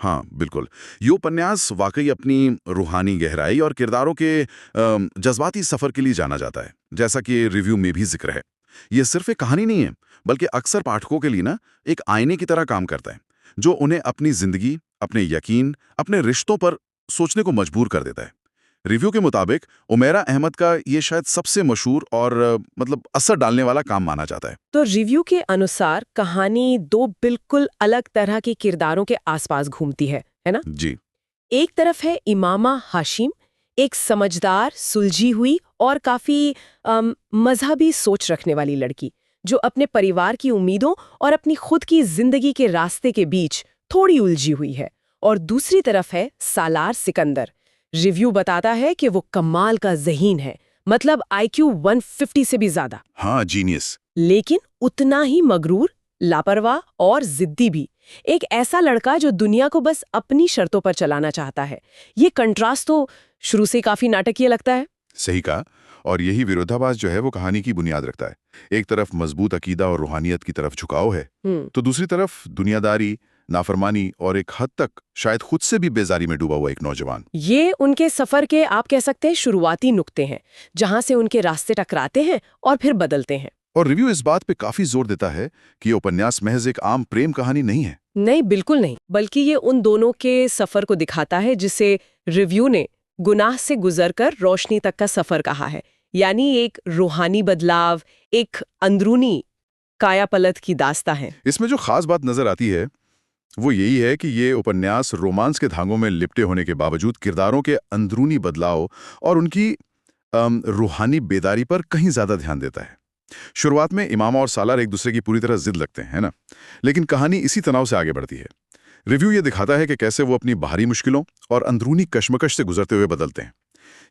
हाँ, बिल्कुल। ये उपन्यास वाकई अपनी रूहानी गहराई और किरदारों के जज़्बाती सफ़र के लिए जाना जाता है, जैसा कि रिव्यू में भी ज़िक्र है। ये सिर्फ़ एक कहानी नहीं है, बल्कि अक्सर पाठकों के लिए ना एक आईने की तरह काम करता है, जो उन्हें अपनी ज़िंदगी, अपने यकीन, अपने रिश्तों पर सोचने को मजबूर कर देता है। रिव्यू के मुताबिक उमैरा अहमद का ये शायद सबसे मशहूर और मतलब असर डालने वाला काम माना जाता है। तो रिव्यू के अनुसार कहानी दो बिल्कुल अलग तरह के किरदारों के आसपास घूमती है ना? जी। एक तरफ है इमामा हाशिम, एक समझदार, सुलझी हुई और काफी मजहबी सोच रखने वाली लड़की, जो अपने परिवार की उम्मीदों और अपनी खुद की जिंदगी के रास्ते के बीच थोड़ी उलझी हुई है। और दूसरी तरफ है सालार सिकंदर। रिव्यू बताता है कि वो कमाल का ज़हीन है, मतलब IQ 150 से भी ज्यादा, हाँ, जीनियस। लेकिन उतना ही मगरूर, लापरवाह और जिद्दी भी। एक ऐसा लड़का जो दुनिया को बस अपनी शर्तों पर चलाना चाहता है। ये कंट्रास्ट तो शुरू से काफी नाटकीय लगता है। सही कहा। और यही विरोधाभास जो है वो कहानी की बुनियाद रखता है। एक तरफ मजबूत अकीदा और रूहानियत की तरफ झुकाव है, हम्म। तो दूसरी तरफ दुनियादारी, नाफरमानी और एक हद तक शायद खुद से भी बेजारी में डूबा हुआ एक नौजवान। ये उनके सफर के, आप कह सकते हैं, शुरुआती नुक्ते हैं, जहां से उनके रास्ते टकराते हैं और फिर बदलते हैं। और रिव्यू इस बात पे काफी जोर देता है कि ये उपन्यास महज एक आम प्रेम कहानी नहीं है। नहीं, बिल्कुल नहीं, बल्कि ये उन दोनों के सफर को दिखाता है जिसे रिव्यू ने गुनाह से गुजरकर रोशनी तक का सफर कहा है। यानी एक रूहानी बदलाव, एक अंदरूनी कायापलट की दास्तां है। इसमें जो खास बात नजर आती है वो यही है कि ये उपन्यास रोमांस के धागों में लिपटे होने के बावजूद किरदारों के अंदरूनी बदलाव और उनकी रूहानी बेदारी पर कहीं ज्यादा ध्यान देता है। शुरुआत में इमामा और सालार एक दूसरे की पूरी तरह जिद लगते हैं, है ना? लेकिन कहानी इसी तनाव से आगे बढ़ती है। रिव्यू ये दिखाता है कि कैसे वो अपनी बाहरी मुश्किलों और अंदरूनी कश्मकश से गुजरते हुए बदलते हैं।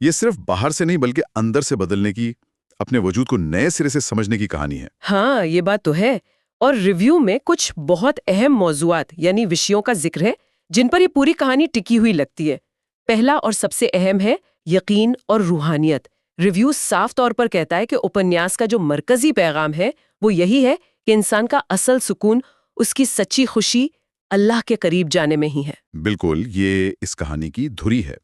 ये सिर्फ बाहर से नहीं बल्कि अंदर से बदलने की, अपने वजूद को नए सिरे से समझने की कहानी है। हाँ, ये बात तो है। और रिव्यू में कुछ बहुत अहम मौजुआत यानी विषयों का जिक्र है, जिन पर ये पूरी कहानी टिकी हुई लगती है। पहला और सबसे अहम है यकीन और रूहानियत। रिव्यू साफ तौर पर कहता है कि उपन्यास का जो मरकजी पैगाम है वो यही है कि इंसान का असल सुकून, उसकी सच्ची खुशी अल्लाह के करीब जाने में ही है। बिल्कुल, ये इस कहानी की धुरी है।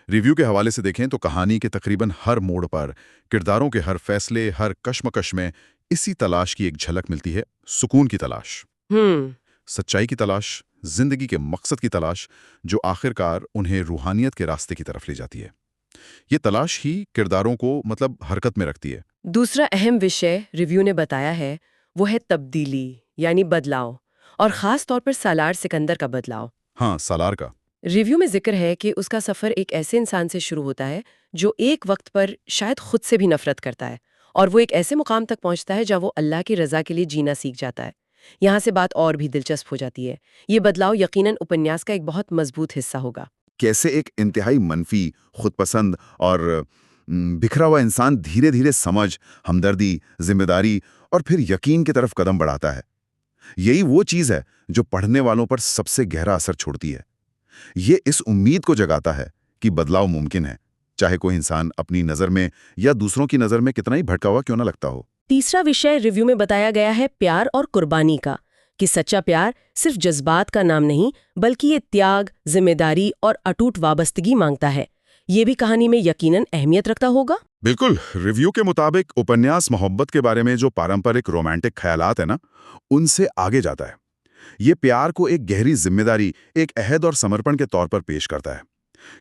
रिव्यू के हवाले से देखें तो कहानी के तकरीबन हर मोड़ पर, किरदारों के हर फैसले, हर कश्मकश में इसी तलाश की एक झलक मिलती है, सुकून की तलाश, हम्म। सच्चाई की तलाश, जिंदगी के मकसद की तलाश, जो आखिरकार उन्हें रूहानियत के रास्ते की तरफ ले जाती है। ये तलाश ही किरदारों को मतलब हरकत में रखती है। दूसरा अहम विषय रिव्यू ने बताया है वो है तब्दीली, यानी बदलाव, और खास तौर पर सालार सिकंदर का बदलाव। हाँ, सालार का। रिव्यू में जिक्र है कि उसका सफर एक ऐसे इंसान से शुरू होता है जो एक वक्त पर शायद खुद से भी नफरत करता है, और वो एक ऐसे मुकाम तक पहुंचता है जहां वो अल्लाह की रजा के लिए जीना सीख जाता है। यहाँ से बात और भी दिलचस्प हो जाती है। ये बदलाव यकीनन उपन्यास का एक बहुत मजबूत हिस्सा होगा। कैसे एक इंतहाई मनफी, खुदपसंद और बिखरा हुआ इंसान धीरे धीरे समझ, हमदर्दी, जिम्मेदारी और फिर यकीन की तरफ कदम बढ़ाता है। यही वो चीज है जो पढ़ने वालों पर सबसे गहरा असर छोड़ती है। ये इस उम्मीद को जगाता है कि बदलाव मुमकिन है, चाहे कोई इंसान अपनी नजर में या दूसरों की नजर में कितना ही भटका हुआ क्यों ना लगता हो। तीसरा विषय रिव्यू में बताया गया है प्यार और कुर्बानी का, कि सच्चा प्यार सिर्फ जज्बात का नाम नहीं, बल्कि ये त्याग, जिम्मेदारी और अटूट वाबस्तगी मांगता है। ये भी कहानी में यकीनन अहमियत रखता होगा। बिल्कुल, रिव्यू के मुताबिक उपन्यास मोहब्बत के बारे में जो पारंपरिक रोमांटिक ख्यालात है ना, उनसे आगे जाता है। ये प्यार को एक गहरी जिम्मेदारी, एक अहद और समर्पण के तौर पर पेश करता है।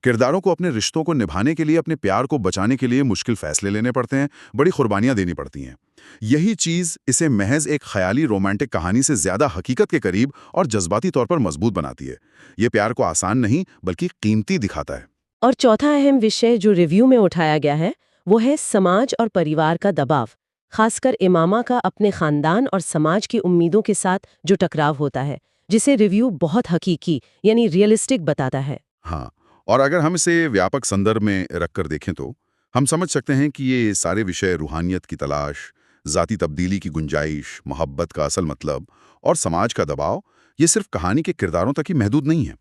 किरदारों को अपने रिश्तों को निभाने के लिए, अपने प्यार को बचाने के लिए मुश्किल फैसले लेने पड़ते हैं, बड़ी कुर्बानियां देनी पड़ती हैं। यही चीज इसे महज एक ख्याली रोमांटिक कहानी से ज्यादा हकीकत के करीब और जज्बाती तौर पर मजबूत बनाती है। ये प्यार को आसान नहीं बल्कि कीमती दिखाता है। और चौथा अहम विषय जो रिव्यू में उठाया गया है वो है समाज और परिवार का दबाव, खासकर इमामा का अपने खानदान और समाज की उम्मीदों के साथ जो टकराव होता है, जिसे रिव्यू बहुत हकीकी यानी रियलिस्टिक बताता है। हाँ, और अगर हम इसे व्यापक संदर्भ में रखकर देखें तो हम समझ सकते हैं कि ये सारे विषय रूहानियत की तलाश, ज़ाती तब्दीली की गुंजाइश, मोहब्बत का असल मतलब और समाज का दबाव, ये सिर्फ कहानी के किरदारों तक ही महदूद नहीं है।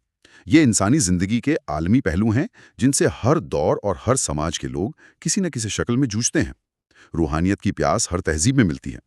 ये इंसानी जिंदगी के आलमी पहलू हैं जिनसे हर दौर और हर समाज के लोग किसी न किसी शक्ल में जूझते हैं। रूहानियत की प्यास हर तहजीब में मिलती है।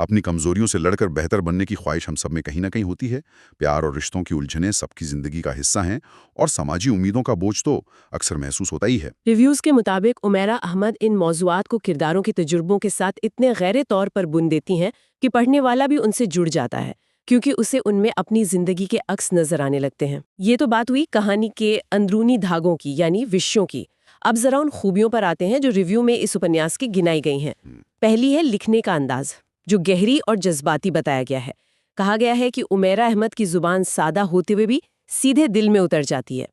अपनी कमजोरियों से लड़कर बेहतर बनने की ख्वाहिश हम सब में कहीं ना कहीं होती है। प्यार और रिश्तों की उलझनें सबकी जिंदगी का हिस्सा हैं और समाजी उम्मीदों का बोझ तो अक्सर महसूस होता ही है। रिव्यूज के मुताबिक उमैरा अहमद इन मौजुआत को किरदारों के तजुर्बों के साथ इतने गहरे तौर पर बुन देती हैं कि पढ़ने वाला भी उनसे जुड़ जाता है, क्योंकि उसे उनमें अपनी जिंदगी के अक्स नजर आने लगते हैं। ये तो बात हुई कहानी के अंदरूनी धागों की, यानी विषयों की। अब जरा उन खूबियों पर आते हैं जो रिव्यू में इस उपन्यास की गिनाई गई हैं। पहली है लिखने का अंदाज, जो गहरी और जज्बाती बताया गया है। कहा गया है कि उमैरा अहमद की जुबान सादा होते हुए भी सीधे दिल में उतर जाती है।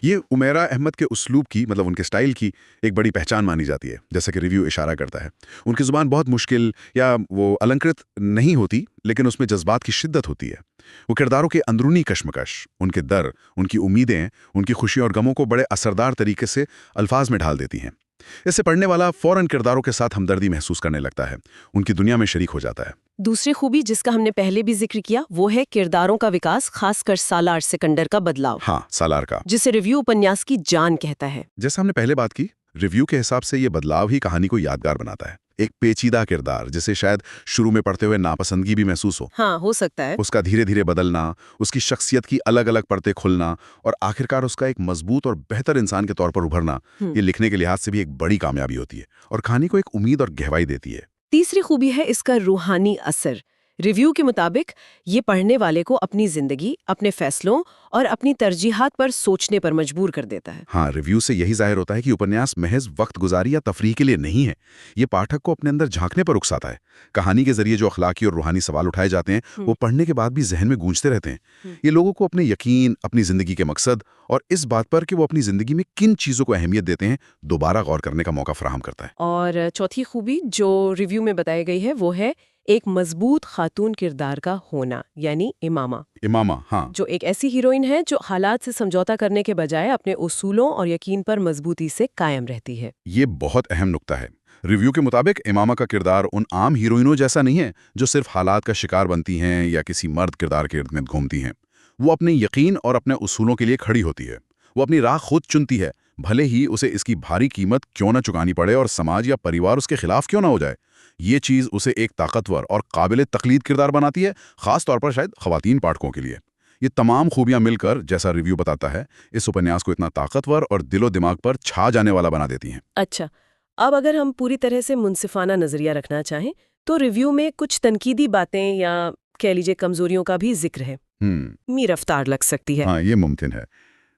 ये उमैरा अहमद के उस्लूब की, मतलब उनके स्टाइल की एक बड़ी पहचान मानी जाती है, जैसा कि रिव्यू इशारा करता है। उनकी जुबान बहुत मुश्किल या वो अलंकृत नहीं होती, लेकिन उसमें जज्बात की शिद्दत होती है। वो किरदारों के अंदरूनी कश्मकश, उनके डर, उनकी उम्मीदें, उनकी खुशियों और गमों को बड़े असरदार तरीके से अल्फाज में ढाल देती हैं। इससे पढ़ने वाला फौरन किरदारों के साथ हमदर्दी महसूस करने लगता है, उनकी दुनिया में शरीक हो जाता है। दूसरी खूबी जिसका हमने पहले भी जिक्र किया वो है किरदारों का विकास, खासकर सालार सिकंदर का बदलाव। हाँ, सालार का, जिसे रिव्यू उपन्यास की जान कहता है। जैसा हमने पहले बात की, रिव्यू के हिसाब से ये बदलाव ही कहानी को यादगार बनाता है। एक पेचीदा किरदार जिसे शायद शुरू में पढ़ते हुए नापसंदगी भी महसूस हो, हाँ, हो सकता है। उसका धीरे धीरे बदलना, उसकी शख्सियत की अलग अलग परतें खुलना और आखिरकार उसका एक मजबूत और बेहतर इंसान के तौर पर उभरना, ये लिखने के लिहाज से भी एक बड़ी कामयाबी होती है और कहानी को एक उम्मीद और गहराई देती है। तीसरी खूबी है इसका रूहानी असर। रिव्यू के मुताबिक ये पढ़ने वाले को अपनी जिंदगी, अपने फैसलों और अपनी तरजीहात पर सोचने पर मजबूर कर देता है। हाँ, रिव्यू से यही जाहिर होता है कि उपन्यास महज वक्त गुजारी या तफरीह के लिए नहीं है। ये पाठक को अपने अंदर झांकने पर उकसाता है। कहानी के जरिए जो अखलाकी और रूहानी सवाल उठाए जाते हैं, वो पढ़ने के बाद भी जहन में गूंजते रहते हैं। ये लोगों को अपने यकीन, अपनी जिंदगी के मकसद और इस बात पर कि वो अपनी जिंदगी में किन चीजों को अहमियत देते हैं, दोबारा गौर करने का मौका फराहम करता है। और चौथी खूबी जो रिव्यू में बताई गई है वो है एक मजबूत खातून किरदार का होना, यानी इमामा। इमामा, हाँ, जो एक ऐसी हीरोइन है जो हालात से समझौता करने के बजाय अपने उसूलों और यकीन पर मजबूती से कायम रहती है। ये बहुत अहम नुक्ता है। रिव्यू के मुताबिक इमामा का किरदार उन आम हीरोइनों जैसा नहीं है जो सिर्फ हालात का शिकार बनती हैं या किसी मर्द किरदार के इर्द गिर्द घूमती हैं। वो अपने यकीन और अपने उसूलों के लिए खड़ी होती है। वो अपनी राह खुद चुनती है, भले ही उसे इसकी भारी कीमत क्यों न चुकानी पड़े और समाज या परिवार उसके खिलाफ क्यों ना हो जाए। ये चीज़ उसे एक ताकतवर और काबिल तकलीद किरदार बनाती है, खास तौर पर शायद ख्वातीन पाठकों के लिए। ये तमाम खूबियां मिलकर, जैसा रिव्यू बताता है, इस उपन्यास को इतना ताकतवर और दिलो दिमाग पर छा जाने वाला बना देती हैं। अच्छा, अब अगर हम पूरी तरह से मुनसिफाना नजरिया रखना चाहें तो रिव्यू में कुछ तनकीदी बातें या कह लीजिए कमजोरियों का भी जिक्र है। मी रफ्तार लग सकती है। हाँ, ये मुमकिन है।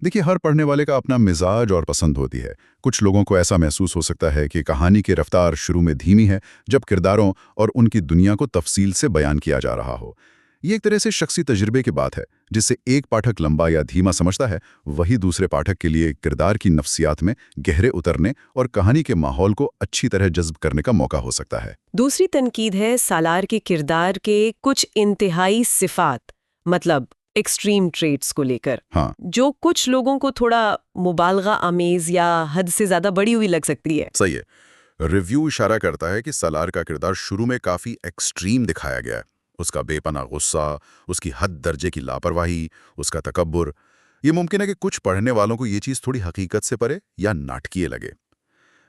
देखिए, हर पढ़ने वाले का अपना मिजाज और पसंद होती है। कुछ लोगों को ऐसा महसूस हो सकता है कि कहानी की रफ्तार शुरू में धीमी है, जब किरदारों और उनकी दुनिया को तफसील से बयान किया जा रहा हो। ये एक तरह से शख्सी तजुर्बे की बात है, जिससे एक पाठक लंबा या धीमा समझता है, वही दूसरे पाठक के लिए किरदार की नफ्सियात में गहरे उतरने और कहानी के माहौल को अच्छी तरह जज्ब करने का मौका हो सकता है। दूसरी तनकीद है सालार के किरदार के कुछ इंतहाई सिफात, मतलब एक्सट्रीम ट्रेट्स को लेकर, हाँ, जो कुछ लोगों को थोड़ा मुबालगा आमेज या हद से ज्यादा बड़ी हुई लग सकती है। सही है। रिव्यू इशारा करता है कि सालार का किरदार शुरू में काफी एक्सट्रीम दिखाया गया है। उसका बेपना गुस्सा, उसकी हद दर्जे की लापरवाही, उसका तकब्बुर। ये मुमकिन है कि कुछ पढ़ने वालों को ये चीज़ थोड़ी हकीकत से परे या नाटकीय लगे।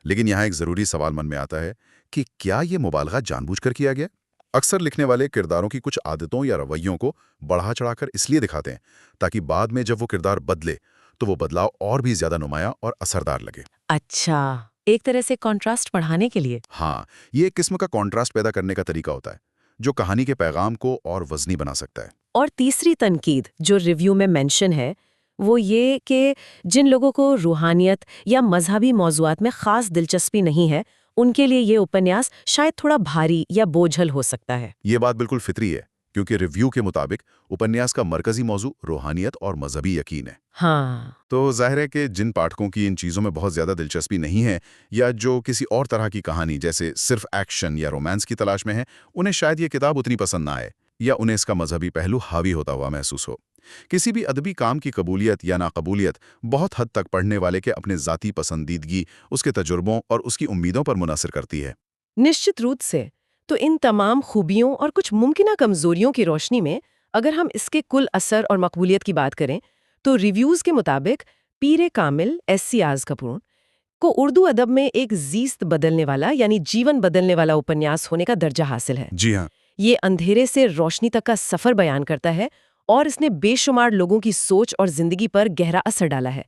लेकिन यहाँ एक ज़रूरी सवाल मन में आता है कि क्या ये मुबालगा जानबूझकर किया गया? अक्सर लिखने वाले किरदारों की कुछ आदतों या रवैयों को बढ़ा चढ़ाकर इसलिए दिखाते हैं ताकि बाद में जब वो किरदार बदले तो वो बदलाव और भी ज्यादा नुमाया और असरदार लगे। अच्छा, एक तरह से कॉन्ट्रास्ट बढ़ाने के लिए। हाँ, ये एक किस्म का कॉन्ट्रास्ट पैदा करने का तरीका होता है, जो कहानी के पैगाम को और वजनी बना सकता है। और तीसरी तनकीद जो रिव्यू में मेंशन है वो ये कि जिन लोगों को रूहानियत या मजहबी मौजुआत में खास दिलचस्पी नहीं है, उनके लिए ये उपन्यास शायद थोड़ा भारी या बोझल हो सकता है। ये बात बिल्कुल फितरी है, क्योंकि रिव्यू के मुताबिक उपन्यास का मरकजी मौजू रूहानियत और मजहबी यकीन है। हाँ, तो जाहिर है कि जिन पाठकों की इन चीज़ों में बहुत ज़्यादा दिलचस्पी नहीं है या जो किसी और तरह की कहानी जैसे सिर्फ एक्शन या रोमांस की तलाश में है, उन्हें शायद ये किताब उतनी पसंद ना आए या उन्हें इसका मजहबी पहलू हावी होता हुआ महसूस हो। किसी भी अदबी काम की कबूलियत या नाकबूलियत बहुत हद तक पढ़ने वाले के अपने ज़ाती पसंदीदगी, उसके तजुर्बों और उसकी उम्मीदों पर मुनहसर करती है। निश्चित रूप से। तो इन तमाम खूबियों और कुछ मुमकिना कमजोरियों की रोशनी में अगर हम इसके कुल असर और मकबूलियत की बात करें तो रिव्यूज के मुताबिक पीरे कामिल एस.सी. आज़ कपूर को उर्दू अदब में एक जीस्त बदलने वाला यानी जीवन बदलने वाला उपन्यास होने का दर्जा हासिल है। जी हाँ। ये अंधेरे से रोशनी तक का सफर बयान करता है और इसने बेशुमार लोगों की सोच और जिंदगी पर गहरा असर डाला है।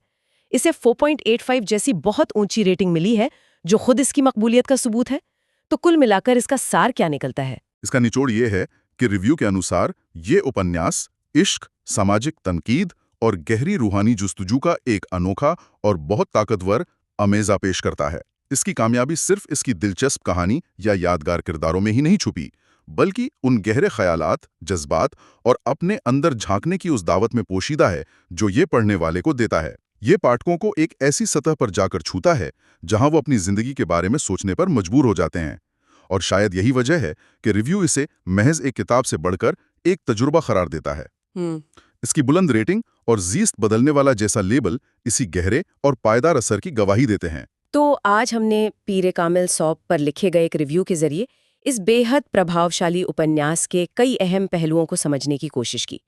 इसे 4.85 जैसी बहुत ऊंची रेटिंग मिली है, जो खुद इसकी मकबूलियत का सबूत है। तो कुल मिलाकर इसका सार क्या निकलता है? इसका निचोड़ ये है कि रिव्यू के अनुसार ये उपन्यास इश्क, सामाजिक तनकीद और गहरी रूहानी जुस्तजू का एक अनोखा और बहुत ताकतवर अमेज़ा पेश करता है। इसकी कामयाबी सिर्फ इसकी दिलचस्प कहानी या यादगार किरदारों में ही नहीं छुपी, बल्कि उन गहरे ख्यालात, जज्बात और अपने अंदर झांकने की उस दावत में पोशीदा है जो ये पढ़ने वाले को देता है। ये पाठकों को एक ऐसी सतह पर जाकर छूता है जहां वो अपनी जिंदगी के बारे में सोचने पर मजबूर हो जाते हैं। और शायद यही वजह है कि रिव्यू इसे महज एक किताब से बढ़कर एक तजुर्बा करार देता है। इसकी बुलंद रेटिंग और जीस्त बदलने वाला जैसा लेबल इसी गहरे और पायदार असर की गवाही देते हैं। तो आज हमने पीरे कामिल सौब पर लिखे गए एक रिव्यू के जरिए इस बेहद प्रभावशाली उपन्यास के कई अहम पहलुओं को समझने की कोशिश की।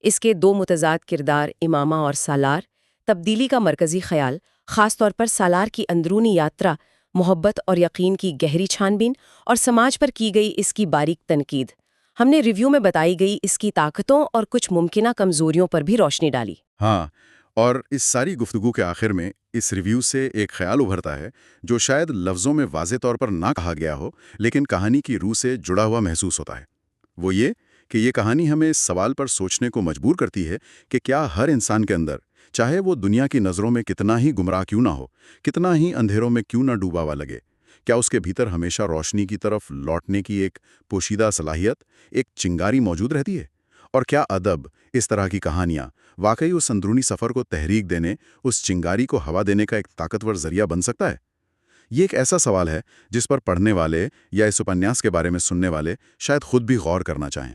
इसके दो मुतजाद किरदार इमामा और सालार, तब्दीली का मरकजी ख्याल, खासतौर पर सालार की अंदरूनी यात्रा, मोहब्बत और यकीन की गहरी छानबीन और समाज पर की गई इसकी बारीक तनकीद। हमने रिव्यू में बताई गई इसकी ताकतों और कुछ मुमकिना कमजोरियों पर भी रोशनी डाली। हाँ, और इस सारी गुफ्तगू के आखिर में इस रिव्यू से एक ख्याल उभरता है जो शायद लफ्ज़ों में वाज़े तौर पर ना कहा गया हो, लेकिन कहानी की रूह से जुड़ा हुआ महसूस होता है। वो ये कि ये कहानी हमें इस सवाल पर सोचने को मजबूर करती है कि क्या हर इंसान के अंदर, चाहे वो दुनिया की नज़रों में कितना ही गुमराह क्यों ना हो, कितना ही अंधेरों में क्यों ना डूबा हुआ लगे, क्या उसके भीतर हमेशा रोशनी की तरफ लौटने की एक पोशीदा सलाहियत, एक चिंगारी मौजूद रहती है? और क्या अदब, इस तरह की कहानियाँ वाकई उस अंदरूनी सफ़र को तहरीक देने, उस चिंगारी को हवा देने का एक ताकतवर जरिया बन सकता है? ये एक ऐसा सवाल है जिस पर पढ़ने वाले या इस उपन्यास के बारे में सुनने वाले शायद खुद भी गौर करना चाहें।